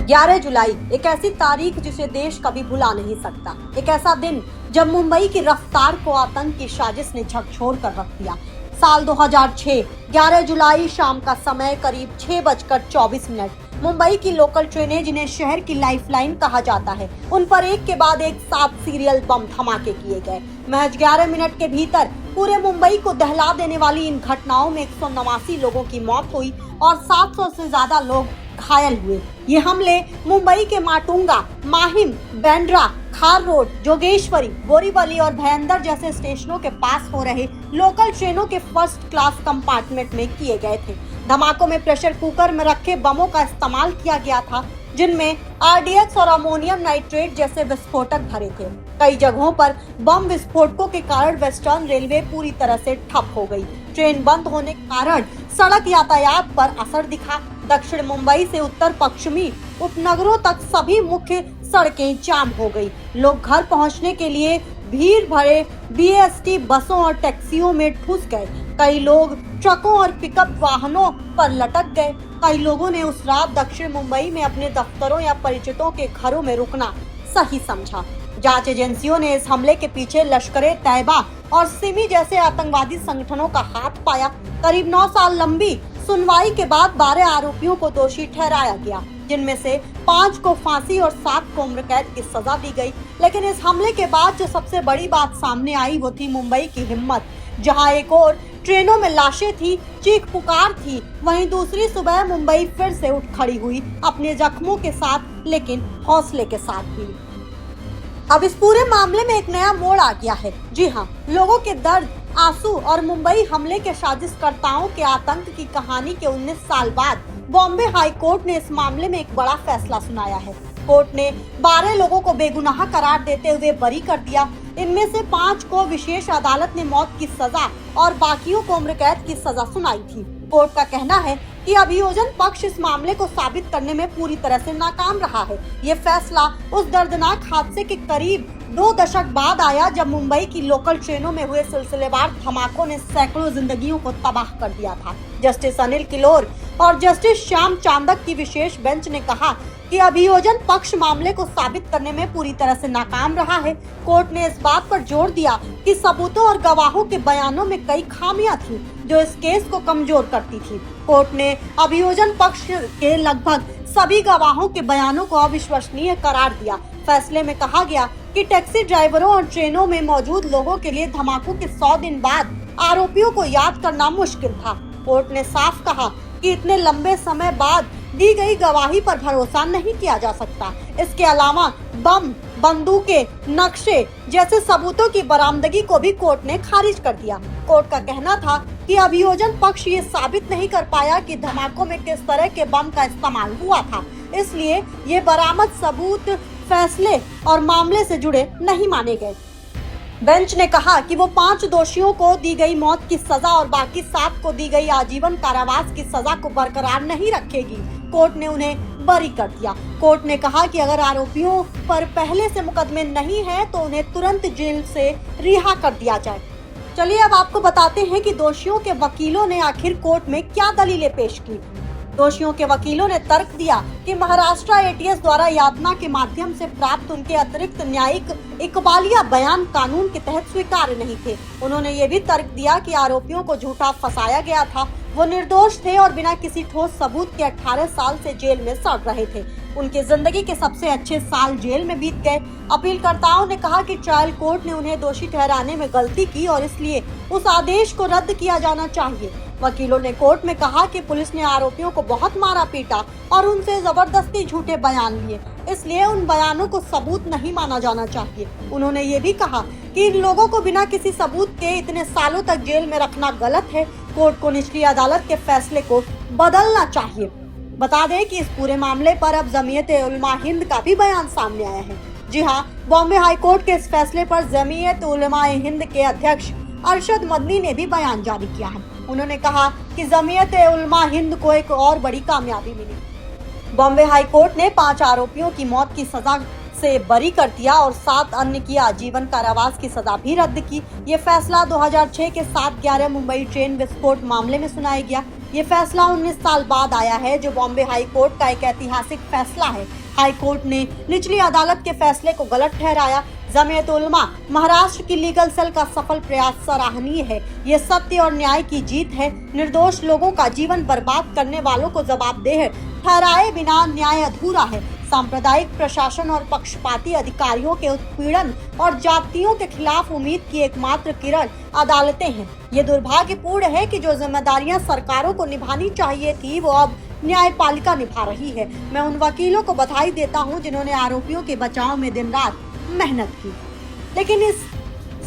11 जुलाई एक ऐसी तारीख जिसे देश कभी भुला नहीं सकता। एक ऐसा दिन जब मुंबई की रफ्तार को आतंक की साजिश ने झकझोर कर रख दिया। साल 2006 11 जुलाई शाम का समय करीब 6:24। मुंबई की लोकल ट्रेनें, जिन्हें शहर की लाइफलाइन कहा जाता है, उन पर एक के बाद एक 7 सीरियल बम धमाके किए गए। महज 11 मिनट के भीतर पूरे मुंबई को दहला देने वाली इन घटनाओं में 189 लोगों की मौत हुई और 700 से ज्यादा लोग घायल हुए। ये हमले मुंबई के माटुंगा, माहिम, बांद्रा, खार रोड, जोगेश्वरी, बोरीवली और भयंदर जैसे स्टेशनों के पास हो रहे लोकल ट्रेनों के फर्स्ट क्लास कंपार्टमेंट में किए गए थे। धमाकों में प्रेशर कुकर में रखे बमों का इस्तेमाल किया गया था, जिनमें आरडीएक्स और अमोनियम नाइट्रेट जैसे विस्फोटक भरे थे। कई जगहों पर बम विस्फोटकों के कारण वेस्टर्न रेलवे पूरी तरह से ठप हो गई। ट्रेन बंद होने के कारण सड़क यातायात पर असर दिखा। दक्षिण मुंबई से उत्तर पश्चिमी उपनगरों तक सभी मुख्य सड़कें जाम हो गई। लोग घर पहुंचने के लिए भीड़ भरे बीएसटी बसों और टैक्सियों में ठूस गए। कई लोग ट्रकों और पिकअप वाहनों पर लटक गए। कई लोगों ने उस रात दक्षिण मुंबई में अपने दफ्तरों या परिचितों के घरों में रुकना सही समझा। जांच एजेंसियों ने इस हमले के पीछे लश्कर-ए-तैयबा और सिमी जैसे आतंकवादी संगठनों का हाथ पाया। करीब 9 साल लंबी सुनवाई के बाद 12 आरोपियों को दोषी ठहराया गया, जिनमें से 5 को फांसी और 7 को उम्र कैद की सजा दी गई। लेकिन इस हमले के बाद जो सबसे बड़ी बात सामने आई वो थी मुंबई की हिम्मत। जहां एक और ट्रेनों में लाशें थी, चीख पुकार थी, वहीं दूसरी सुबह मुंबई फिर से उठ खड़ी हुई, अपने जख्मों के साथ लेकिन हौसले के साथ भी। अब इस पूरे मामले में एक नया मोड़ आ गया है। जी हाँ, लोगों के दर्द, आंसू और मुंबई हमले के साजिशकर्ताओं के आतंक की कहानी के 19 साल बाद बॉम्बे हाई कोर्ट ने इस मामले में एक बड़ा फैसला सुनाया है। कोर्ट ने 12 लोगों को बेगुनाह करार देते हुए बरी कर दिया। इनमें से 5 को विशेष अदालत ने मौत की सजा और बाकियों को उम्र कैद की सजा सुनाई थी। कोर्ट का कहना है कि अभियोजन पक्ष इस मामले को साबित करने में पूरी तरह से नाकाम रहा है। ये फैसला उस दर्दनाक हादसे के करीब 2 दशक बाद आया, जब मुंबई की लोकल ट्रेनों में हुए सिलसिलेवार धमाकों ने सैकड़ों जिंदगियों को तबाह कर दिया था। जस्टिस अनिल किलोर और जस्टिस श्याम चांदक की विशेष बेंच ने कहा कि अभियोजन पक्ष मामले को साबित करने में पूरी तरह से नाकाम रहा है। कोर्ट ने इस बात पर जोर दिया कि सबूतों और गवाहों के बयानों में कई खामियां थी, जो इस केस को कमजोर करती थी। कोर्ट ने अभियोजन पक्ष के लगभग सभी गवाहों के बयानों को अविश्वसनीय करार दिया। फैसले में कहा गया कि टैक्सी ड्राइवरों और ट्रेनों में मौजूद लोगों के लिए धमाकों के 100 दिन बाद आरोपियों को याद करना मुश्किल था। कोर्ट ने साफ कहा कि इतने लंबे समय बाद दी गई गवाही पर भरोसा नहीं किया जा सकता। इसके अलावा बम, बंदूकें, नक्शे जैसे सबूतों की बरामदगी को भी कोर्ट ने खारिज कर दिया। कोर्ट का कहना था कि अभियोजन पक्ष ये साबित नहीं कर पाया कि धमाकों में किस तरह के बम का इस्तेमाल हुआ था, इसलिए ये बरामद सबूत फैसले और मामले से जुड़े नहीं माने गए। बेंच ने कहा कि वो 5 दोषियों को दी गई मौत की सजा और बाकी 7 को दी गई आजीवन कारावास की सजा को बरकरार नहीं रखेगी। कोर्ट ने उन्हें बरी कर दिया। कोर्ट ने कहा कि अगर आरोपियों पर पहले से मुकदमे नहीं है तो उन्हें तुरंत जेल से रिहा कर दिया जाए। चलिए अब आपको बताते हैं कि दोषियों के वकीलों ने आखिर कोर्ट में क्या दलीलें पेश की। दोषियों के वकीलों ने तर्क दिया कि महाराष्ट्र एटीएस द्वारा यातना के माध्यम से प्राप्त उनके अतिरिक्त न्यायिक इकबालिया बयान कानून के तहत स्वीकार्य नहीं थे। उन्होंने ये भी तर्क दिया कि आरोपियों को झूठा फंसाया गया था, वो निर्दोष थे और बिना किसी ठोस सबूत के 18 साल से जेल में सड़ रहे थे। उनकी जिंदगी के सबसे अच्छे साल जेल में बीत गए। अपीलकर्ताओं ने कहा कि ट्रायल कोर्ट ने उन्हें दोषी ठहराने में गलती की और इसलिए उस आदेश को रद्द किया जाना चाहिए। वकीलों ने कोर्ट में कहा कि पुलिस ने आरोपियों को बहुत मारा पीटा और उनसे जबरदस्ती झूठे बयान लिए, इसलिए उन बयानों को सबूत नहीं माना जाना चाहिए। उन्होंने ये भी कहा कि इन लोगों को बिना किसी सबूत के इतने सालों तक जेल में रखना गलत है। कोर्ट को निचली अदालत के फैसले को बदलना चाहिए। बता दें कि इस पूरे मामले पर अब जमीयत-ए-उलमा-ए-हिंद का भी बयान सामने आया है। जी हाँ, बॉम्बे हाई कोर्ट के इस फैसले पर जमीयत-उलमा-ए-हिंद के अध्यक्ष अरशद मदनी ने भी बयान जारी किया है। उन्होंने कहा कि जमीयत-ए-उलमा-ए-हिंद को एक और बड़ी कामयाबी मिली। बॉम्बे हाई कोर्ट ने 5 आरोपियों की मौत की सजा से बरी कर दिया और 7 अन्य की आजीवन कारावास की सजा भी रद्द की। ये फैसला 2006 के 7/11 मुंबई ट्रेन विस्फोट मामले में सुनाया गया। ये फैसला 19 साल बाद आया है, जो बॉम्बे हाई कोर्ट का एक ऐतिहासिक फैसला है। हाई कोर्ट ने निचली अदालत के फैसले को गलत ठहराया। जमीयत उलमा महाराष्ट्र की लीगल सेल का सफल प्रयास सराहनीय है। ये सत्य और न्याय की जीत है। निर्दोष लोगों का जीवन बर्बाद करने वालों को जवाबदेह ठहराए बिना न्याय अधूरा है। सांप्रदायिक प्रशासन और पक्षपाती अधिकारियों के उत्पीड़न और जातियों के खिलाफ उम्मीद की एकमात्र किरण अदालतें हैं। ये दुर्भाग्यपूर्ण है कि जो जिम्मेदारियां सरकारों को निभानी चाहिए थी, वो अब न्यायपालिका निभा रही है। मैं उन वकीलों को बधाई देता हूं जिन्होंने आरोपियों के बचाव में दिन रात मेहनत की। लेकिन इस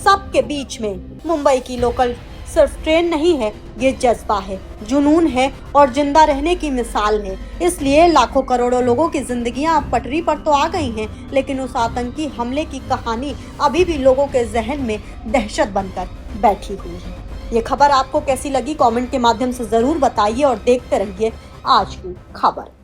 सब के बीच में मुंबई की लोकल सिर्फ ट्रेन नहीं है, ये जज्बा है, जुनून है और जिंदा रहने की मिसाल है। इसलिए लाखों करोड़ों लोगों की जिंदगियां अब पटरी पर तो आ गई हैं, लेकिन उस आतंकी हमले की कहानी अभी भी लोगों के जहन में दहशत बनकर बैठी हुई है। ये खबर आपको कैसी लगी, कमेंट के माध्यम से जरूर बताइए और देखते रहिए आज की खबर।